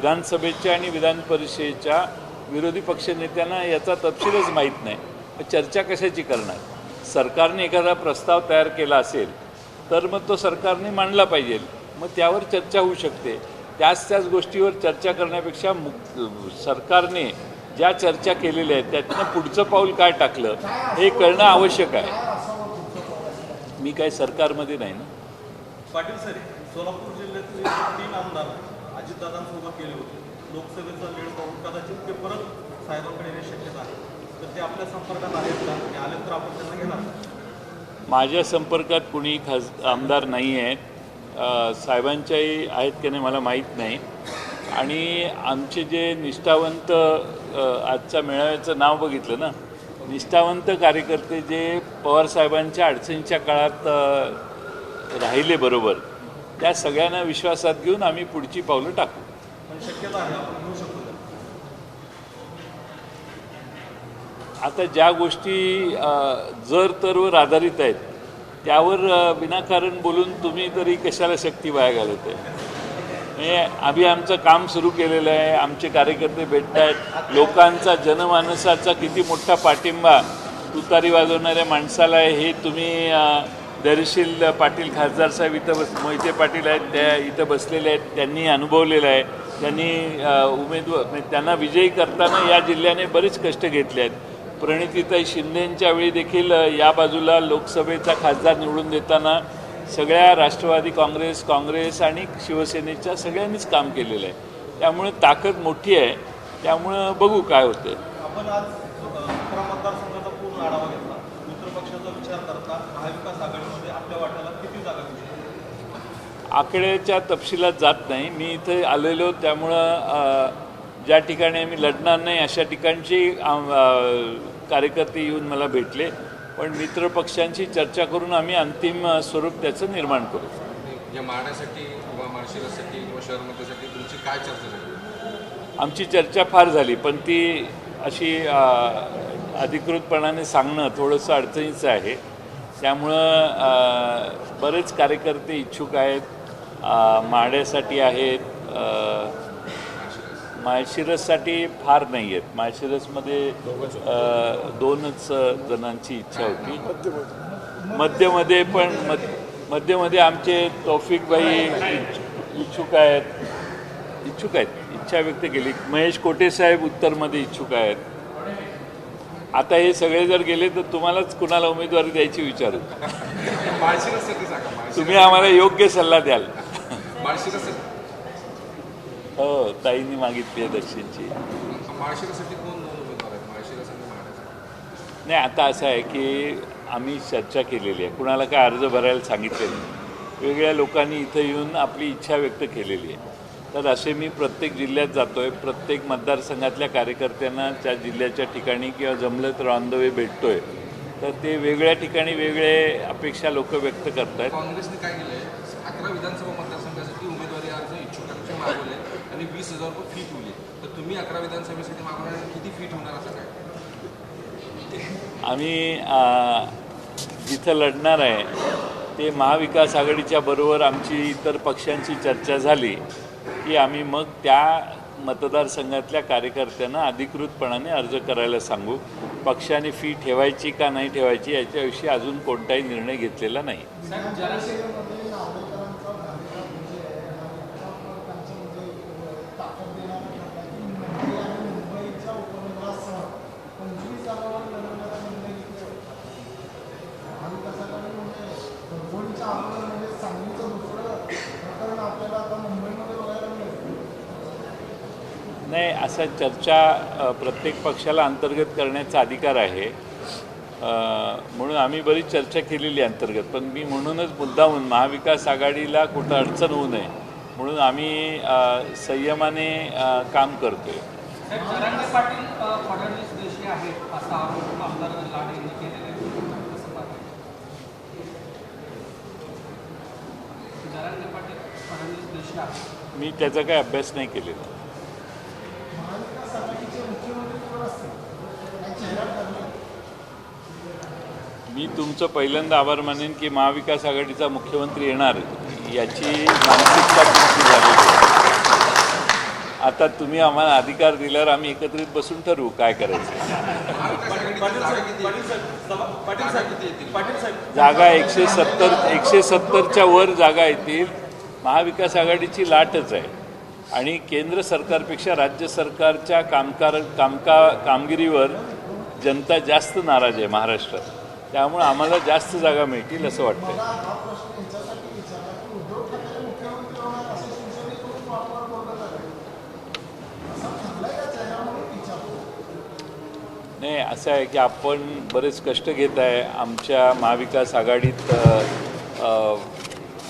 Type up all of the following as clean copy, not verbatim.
विधानसभेच्या आणि विधान परिषदेच्या विरोधी पक्षनेत्यांना याचा तपशीलच माहीत नाही, चर्चा कशाची करणार? सरकारने एखादा प्रस्ताव तयार केला असेल तर मग तो सरकारने मांडला पाहिजे, मग त्यावर चर्चा होऊ शकते. त्याच गोष्टीवर चर्चा करण्यापेक्षा सरकारने ज्या चर्चा केलेल्या आहेत त्यातनं पुढचं पाऊल काय टाकलं हे कळणं आवश्यक आहे. मी काय सरकारमध्ये नाही ना. पाटील सर, सोलापूर जिल्ह्यातील 3 आमदार अजितदादांसोबत गेले होते. लोकसभेचा वेळ पाहून कदाचित ते परत साहेबांकडे येण्याची शक्यता आहे, तर ते आपल्या संपर्कात आहेत का? ते आले तर आपण त्यांना घेणार? माझ्या संपर्कात कुणी आमदार नाही आहेत. साहेबांच्याही आहेत की नाही मला माहीत नाही. आणि आमचे जे निष्ठावंत, आजच्या मेळाव्याचं नाव बघितलं ना, निष्ठावंत कार्यकर्ते जे पवारसाहेबांच्या अडचणीच्या काळात राहिले बरोबर, त्या सगळ्यांना विश्वासात घेऊन आम्ही पुढची पावलं टाकू. पण शक्यता आहे आपण घेऊ शकतो. आता ज्या गोष्टी जर तरवर आधारित आहेत त्यावर विनाकारण बोलून तुम्ही तरी कशाला शक्ती वाया घालवत आहे? म्हणजे आम्ही आमचं काम सुरू केलेलं आहे. आमचे कार्यकर्ते भेटत आहेत. लोकांचा जनमानसाचा किती मोठा पाठिंबा तुतारी वाजवणाऱ्या माणसाला आहे हे तुम्ही धैर्यशील पाटील खासदार साहेब इथं मोहिते पाटील आहेत, त्या इथं बसलेले आहेत, त्यांनी अनुभवलेलं आहे. त्यांनी त्यांना विजयी करताना या जिल्ह्याने बरेच कष्ट घेतले आहेत. प्रणितीताई शिंदेंच्या वेळी देखील या बाजूला लोकसभेचा खासदार निवडून देताना सगळ्या राष्ट्रवादी काँग्रेस आणि शिवसेनेच्या सगळ्यांनीच काम केलेलं आहे. त्यामुळे ताकद मोठी आहे. त्यामुळं बघू काय होतं. आपण आज 11 मतदारसंघाचा पूर्ण आढावा घेतला. दुसऱ्या पक्षाचा विचार करता महाविकास आघाडीमध्ये आपल्या वाट्याला किती जागा मिळू शकतात? आकड्याच्या तपशिलात जात नाही. मी इथे आलेलो, त्यामुळं ज्या ठिकाणी आम्ही लढणार नाही अशा ठिकाणची कार्यकर्ते येऊन मला भेटले. पण मित्र पक्षांची चर्चा करून आम्ही अंतिम स्वरूप त्याचं निर्माण करू. या मारण्यासाठी किंवा माळशिरससाठी किंवा शहरमध्येसाठी तुमची काय चर्चा झाली? आमची चर्चा फार झाली, पण ती अशी अधिकृतपणाने सांगणं थोडंसं अडचणीचं आहे. त्यामुळं बरेच कार्यकर्ते इच्छुक आहेत. माढ्यासाठी आहेत, माळशिरससाठी फार नाही आहेत. माळशिरसमध्ये 2च जणांची इच्छा होती. मध्यमध्ये आमचे तौफिकभाई इच्छुक आहेत. इच्छा व्यक्त केली. महेश कोटेसाहेब उत्तरमध्ये इच्छुक आहेत. आता हे सगळे जर गेले तर तुम्हालाच कुणाला उमेदवारी द्यायची विचारू. तुम्ही आम्हाला योग्य सल्ला द्याल. हो, ताईंनी मागितली आहे दक्षिणची. नाही, आता असं आहे की आम्ही चर्चा केलेली आहे. कुणाला काय अर्ज भरायला सांगितले नाही. वेगळ्या लोकांनी इथं येऊन आपली इच्छा व्यक्त केलेली आहे. तर असे मी प्रत्येक जिल्ह्यात जातो आहे. प्रत्येक मतदारसंघातल्या कार्यकर्त्यांना त्या जिल्ह्याच्या ठिकाणी किंवा जमलं तर ऑन द वे भेटतो आहे. तर ते वेगळ्या ठिकाणी वेगळे अपेक्षा लोक व्यक्त करत आहेत. काँग्रेसने काय केलं आहे, 11 विधानसभा मतदारसंघासाठी उमेदवारी अर्ज इच्छुकांचे मागवले आणि 20,000 रुपये फी ठेवली. तर तुम्ही 11 विधानसभेसाठी मागवणार किती फी ठेवणार असं काय? आम्ही जिथं लढणार आहे ते महाविकास आघाडीच्या बरोबर आमची इतर पक्षांची चर्चा झाली की आम्ही मग त्या मतदारसंघातल्या कार्यकर्त्यांना अधिकृतपणाने अर्ज करायला सांगू. पक्षाने फी ठेवायची का नाही ठेवायची याच्याविषयी अजून कोणताही निर्णय घेतलेला नाही. नाही, असा चर्चा प्रत्येक पक्षाला अंतर्गत करण्याचा अधिकार आहे. म्हणून आम्ही बरीच चर्चा केलेली अंतर्गत. पण मी म्हणूनच मुद्दामून महाविकास आघाडीला कुठं अडचण होऊ नये म्हणून आम्ही संयमाने काम करतो आहे. मी त्याचा काही अभ्यास नाही केलेला. मी तुमचं पहिल्यांदा आभार मानेन की महाविकास आघाडीचा मुख्यमंत्री येणार याची मानसिकता तुमची झालेली आहे. आता तुम्ही आम्हाला अधिकार दिल्यावर आम्ही एकत्रित बसून ठरवू काय करायचं. जागा 170च्या वर जागा येतील. महाविकास आघाडीची लाटच आहे आणि केंद्र सरकारपेक्षा राज्य सरकारच्या कामगिरीवर जनता जास्त नाराज आहे महाराष्ट्रात. त्यामुळे आम्हाला जास्त जागा मिळतील असं वाटतं. नाही, असं आहे की आपण बरेच कष्ट घेत आहे. आमच्या महाविकास आघाडीत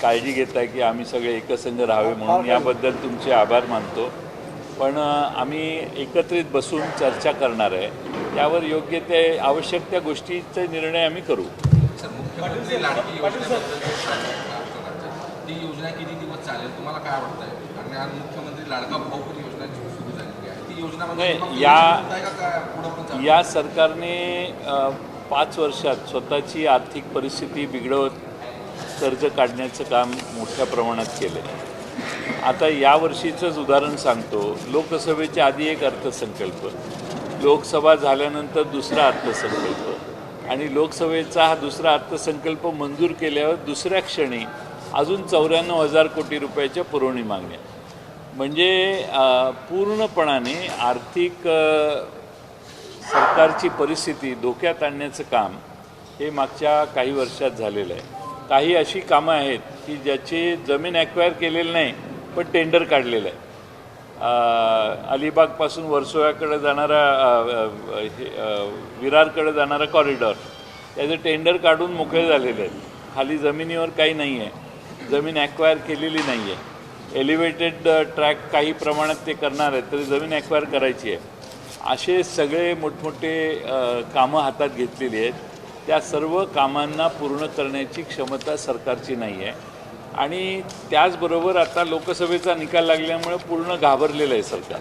काळजी घेत आहे की आम्ही सगळे एकसंघ राहावे म्हणून. याबद्दल तुमचे आभार मानतो. पण आम्ही एकत्रित बसून चर्चा करणार आहे. त्यावर योग्य ते आवश्यक त्या गोष्टीचे निर्णय आम्ही करू. सर, मुख्यमंत्री लाडकी ती योजना किती दिवस चालेल तुम्हाला काय वाटतंय? कारण आज मुख्यमंत्री लाडका भाऊ पण योजना सुरू झालेली आहे. ती योजना या सरकारने 5 वर्षात स्वतःची आर्थिक परिस्थिती बिघडवत कर्ज काढण्याचं काम मोठ्या प्रमाणात केलं आहे. आता यावर्षीचंच उदाहरण सांगतो. लोकसभेच्या आधी एक अर्थसंकल्प, लोकसभा झाल्यानंतर दुसरा अर्थसंकल्प आणि लोकसभेचा हा दुसरा अर्थसंकल्प मंजूर केल्यावर दुसऱ्या क्षणी अजून 94,000 कोटी रुपयाच्या पुरवणी मागण्या. म्हणजे पूर्णपणाने आर्थिक सरकारची परिस्थिती धोक्यात आणण्याचं काम हे मागच्या काही वर्षात झालेलं आहे. काही अशी कामं आहेत की ज्याची जमीन ॲक्वायर केलेली नाही पण टेंडर काढलेलं आहे. अलिबागपासून वर्सोव्याकडे जाणारा विरारकडे जाणारा कॉरिडॉर, त्याचं टेंडर काढून मोकळे झालेले आहेत. खाली जमिनीवर काही नाही आहे, जमीन ॲक्वायर केलेली नाही आहे. एलिव्हेटेड ट्रॅक काही प्रमाणात ते करणार आहेत, तरी जमीन ॲक्वायर करायची आहे. असे सगळे मोठमोठे कामं हातात घेतलेली आहेत. त्या सर्व कामांना पूर्ण करण्याची क्षमता सरकारची नाही आहे. आणि त्याचबरोबर आता लोकसभेचा निकाल लागल्यामुळं पूर्ण घाबरलेलं आहे सरकार.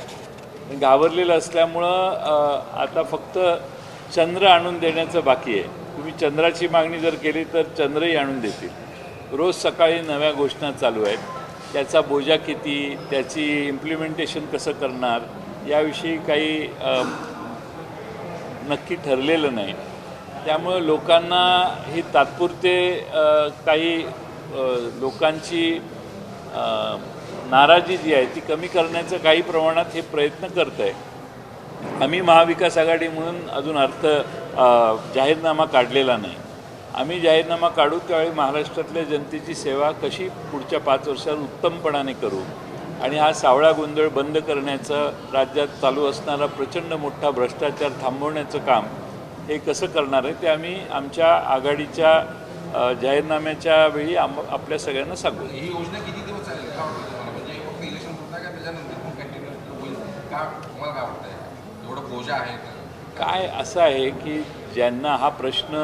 घाबरलेलं असल्यामुळं आता फक्त चंद्र आणून देण्याचं बाकी आहे. तुम्ही चंद्राची मागणी जर केली तर चंद्रही आणून देतील. रोज सकाळी नव्या घोषणा चालू आहेत. त्याचा बोजा किती, त्याची इम्प्लिमेंटेशन कसं करणार याविषयी काही नक्की ठरलेलं नाही. त्यामुळं लोकांना ही तात्पुरते काही लोकांची नाराजी जी आहे ती कमी करण्याचं काही प्रमाणात हे प्रयत्न करत आहे. आम्ही महाविकास आघाडी म्हणून अजून जाहीरनामा काढलेला नाही. आम्ही जाहीरनामा काढू त्यावेळी महाराष्ट्रातल्या जनतेची सेवा कशी पुढच्या 5 वर्षात उत्तमपणाने करू आणि हा सावळा गोंधळ बंद करण्याचं, राज्यात चालू असणारा प्रचंड मोठा भ्रष्टाचार थांबवण्याचं काम हे कसं करणार आहे ते आम्ही आमच्या आघाडीच्या जाहीरनाम्याच्या वेळी आपल्या सगळ्यांना सांगू. ही योजना किती दिवस चालेल काय वाटतं तुम्हाला? म्हणजे फक्त इलेक्शन पुरता का त्याच्यानंतर पण कंटिन्यू होईल का? तुम्हाला काय वाटतंय? एवढं बोजा आहे काय? असं आहे की ज्यांना हा प्रश्न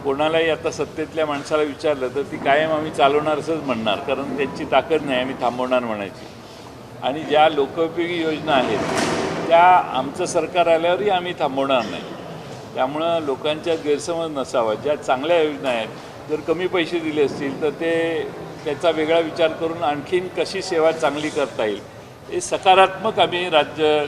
कोणालाही आता सत्तेतल्या माणसाला विचारलं तर ती कायम आम्ही चालवणार असंच म्हणणार, कारण त्यांची ताकद नाही आम्ही थांबवणार म्हणायची. आणि ज्या लोकोपयोगी योजना आहेत त्या आमचं सरकार आल्यावरही आम्ही थांबवणार नाही. त्यामुळं लोकांच्यात गैरसमज नसावा. ज्या चांगल्या योजना आहेत, जर कमी पैसे दिले असतील तर त्याचा वेगळा विचार करून आणखीन कशी सेवा चांगली करता येईल हे सकारात्मक आम्ही राज्य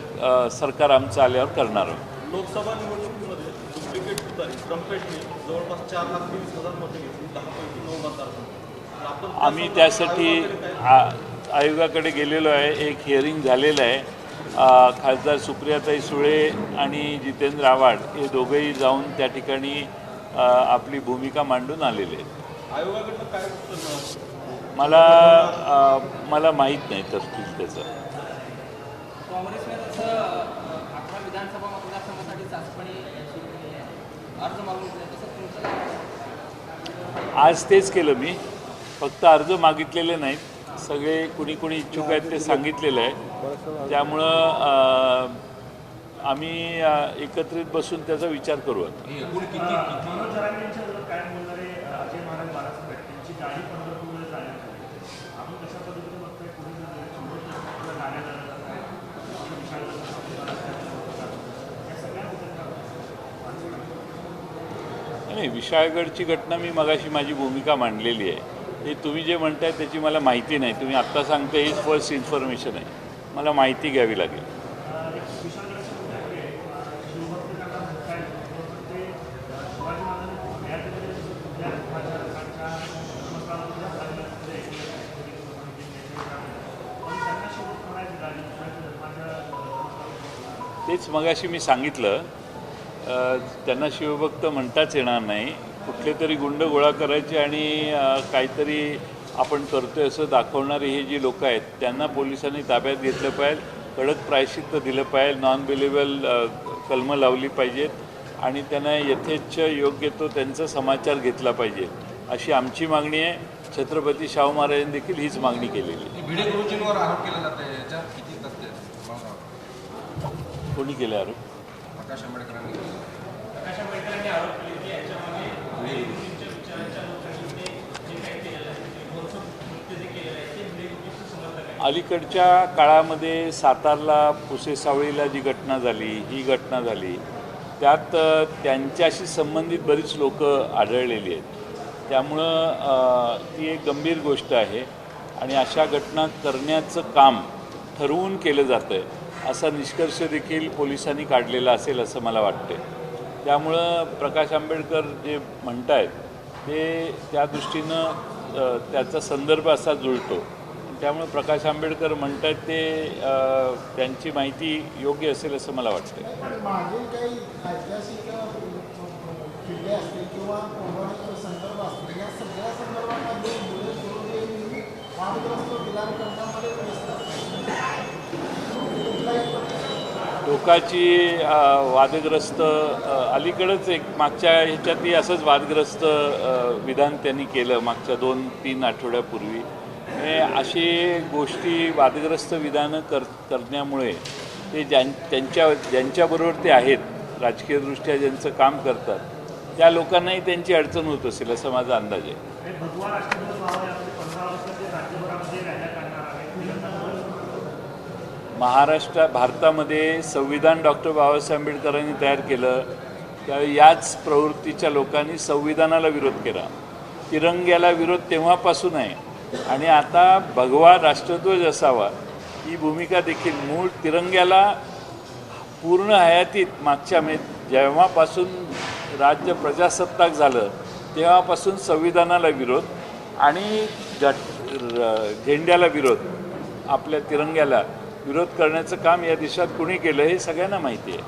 सरकार आमचं आल्यावर करणार आहोत. लोकसभा निवडणुकीमध्ये डुप्लिकेट तुतारी ट्रम्पेटने जवळपास 4,20,000 मते घेतली, 10पैकी 9 मतदारसंघ. आम्ही त्यासाठी आयोगाकडे गेलेलो आहे. एक हिअरिंग झालेलं आहे. खासदार सुप्रियाताई सुळे आणि जितेंद्र आव्हाड हे दोघंही जाऊन त्या ठिकाणी आपली भूमिका मांडून आलेले आहेत. आयोगाकडनं काय उत्तर मिळालं? मला माहीत नाही तपशील त्याचं. काँग्रेसने तसं 18 विधानसभा मतदारसंघासाठी चाचपणी सुरू केली आहे, अर्ज मागून केले, तसं तुमचं आज तेच केलं मी. फक्त अर्ज मागितलेले नाहीत, सगळे कुणी इच्छुक आहेत ते सांगितलेलं आहे. त्यामुळं आम्ही एकत्रित बसून त्याचा विचार करू. नाही, विशाळगडची घटना मी मगाशी माझी भूमिका मांडलेली आहे. हे तुम्ही जे म्हणताय त्याची मला माहिती नाही. तुम्ही आत्ता सांगते हीच फर्स्ट इन्फॉर्मेशन आहे. मला माहिती घ्यावी लागेल. तेच मगाशी मी सांगितलं, त्यांना शिवभक्त म्हणताच येणार नाही. कुठले तरी गुंड गोळा करायचे आणि काहीतरी आपण करतोय असं दाखवणारे हे जी लोक आहेत त्यांना पोलिसांनी ताब्यात घेतलं पाहिजे, कडक प्रायश्चित्त दिलं पाहिजे, नॉन बिलेबल कलमं लावली पाहिजेत आणि त्यांना यथेच्छ योग्य तो त्यांचा समाचार घेतला पाहिजे अशी आमची मागणी आहे. छत्रपती शाहू महाराजांनी देखील हीच मागणी केलेली आहे. भिडे गुरुजींवर आरोप केला जात आहे, याच्यात किती तथ्य आहे? कोणी केले आरोप? प्रकाश आंबेडकरांनी केले. प्रकाश आंबेडकरांनी आरोप केले की याच्यामध्ये भिडे गुरुजींच्या विचारांच्या लोकांनी जे काही केलेलं आहे, ते भरपूर कृत्य जे केलेलं आहे ते भिडे गुरुजींचं समर्थक आहे. अलीकडच्या काळामध्ये सातारला पुसेसावळीला जी घटना झाली, ही घटना झाली, त्यात त्यांच्याशी संबंधित बरीच लोक आढळलेली आहेत. त्यामुळं ती एक गंभीर गोष्ट आहे आणि अशा घटना करण्याचं काम ठरवून केलं जातं आहे असा निष्कर्ष देखील पोलिसांनी काढलेला असेल असं मला वाटते. त्यामुळं प्रकाश आंबेडकर जे म्हणत आहेत ते त्या दृष्टीनं त्याचा संदर्भ असा जुळतो. त्यामुळे प्रकाश आंबेडकर म्हणत आहेत ते त्यांची माहिती योग्य असेल असं मला वाटतं. मागील काही ऐतिहासिक किल्ले असतील किंवा पौराणिक संदर्भ असतील, या सगळ्या संदर्भामध्ये वादग्रस्त विधान करण्यामध्ये लोकांची वादग्रस्त अलीकडंच एक मागच्या ह्याच्यातही असंच वादग्रस्त विधान त्यांनी केलं मागच्या 2-3 आठवड्यापूर्वी. अशी गोष्टी वादग्रस्त विधानं करण्यामुळे ते ज्यांच्याबरोबर ते आहेत राजकीयदृष्ट्या ज्यांचं काम करतात त्या लोकांनाही त्यांची अडचण होत असेल असं माझा अंदाज आहे. भारतामध्ये संविधान डॉक्टर बाबासाहेब आंबेडकरांनी तयार केलं त्यावेळी याच प्रवृत्तीच्या लोकांनी संविधानाला विरोध केला. तिरंग्याला विरोध तेव्हापासून आहे आणि आता भगवा राष्ट्रध्वज असावा ही भूमिका देखील मूळ तिरंग्याला पूर्ण हयातीत मागच्या जेव्हापासून राज्य प्रजासत्ताक झालं तेव्हापासून संविधानाला विरोध आणि झेंड्याला विरोध, आपल्या तिरंग्याला विरोध करण्याचं काम या देशात कुणी केलं हे सगळ्यांना माहिती आहे.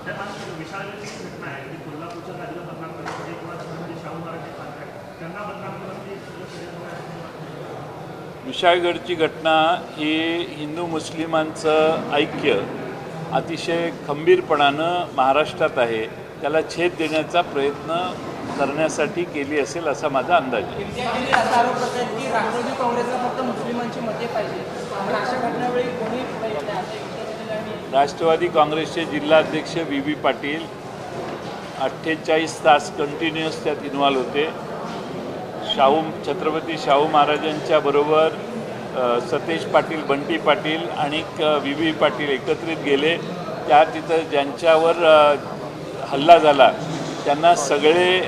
विशाळगडची घटना ही हिंदू मुस्लिमांचं ऐक्य अतिशय खंबीरपणानं महाराष्ट्रात आहे, त्याला छेद देण्याचा प्रयत्न करण्यासाठी केली असेल असा माझा अंदाज आहे. असा आरोप करतात की राष्ट्रवादी काँग्रेसला फक्त मुस्लिमांची मते पाहिजे, पण अशा घटनावेळी कोणी राष्ट्रवादी काँग्रेसचे जिल्हाध्यक्ष बी पाटील 48 तास कंटिन्युअस त्यात इन्व्हॉल्व होते. छत्रपती शाहू महाराजांच्या बरोबर सतेज पाटील, बंटी पाटील आणि बी पाटील एकत्रित गेले. त्या तिथं ज्यांच्यावर हल्ला झाला त्यांना सगळे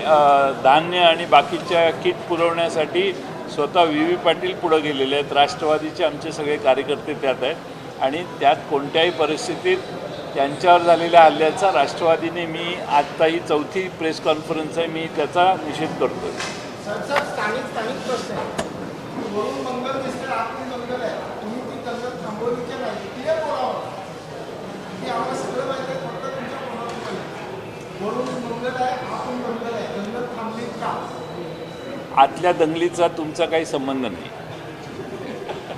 धान्य आणि बाकीच्या किट पुरवण्यासाठी स्वतः बी पाटील पुढं गेलेले आहेत. राष्ट्रवादीचे आमचे सगळे कार्यकर्ते त्यात आहेत आणि त्यात कोणत्याही परिस्थितीत त्यांच्यावर झालेल्या हल्ल्याचा राष्ट्रवादीने, मी आत्ता ही 4थी प्रेस कॉन्फरन्स आहे, मी त्याचा निषेध करतो. स्थानिक प्रश्न आहे. वरून मंगल दिसतं, आतून मंगल आहे. तुम्ही ती दंगल थांबवलीच्या नाही, क्लिअर बोलावं. ती आम्हाला सगळं माहिती आहे, फक्त तुमच्या कोणाला पाहिजे. वरून मंगल आहे, आतून मंगल आहे. दंगल थांबली का? आतल्या दंगलीचा तुमचा काही संबंध नाही.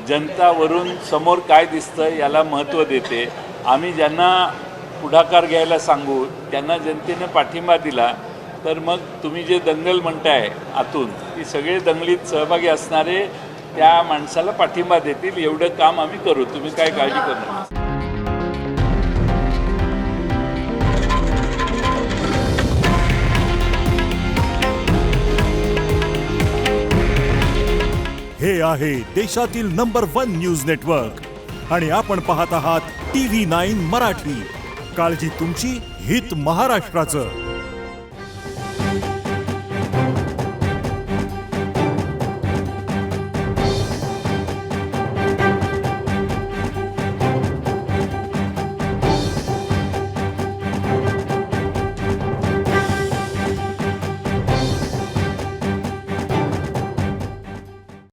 जनता वरून समोर काय दिसतं याला महत्त्व देते. आम्ही ज्यांना पुढाकार घ्यायला सांगू त्यांना जनतेने पाठिंबा दिला, तर मग तुम्ही जे दंगल म्हणताय आतून, ती सगळे दंगलीत सहभागी असणारे त्या माणसाला पाठिंबा देतील एवढं काम आम्ही करू. तुम्ही काय काळजी करू नका. हे आहे देशातील नंबर 1 न्यूज नेटवर्क आणि आपण पाहत आहात TV9 मराठी. काळजी तुमची, हित महाराष्ट्राचं.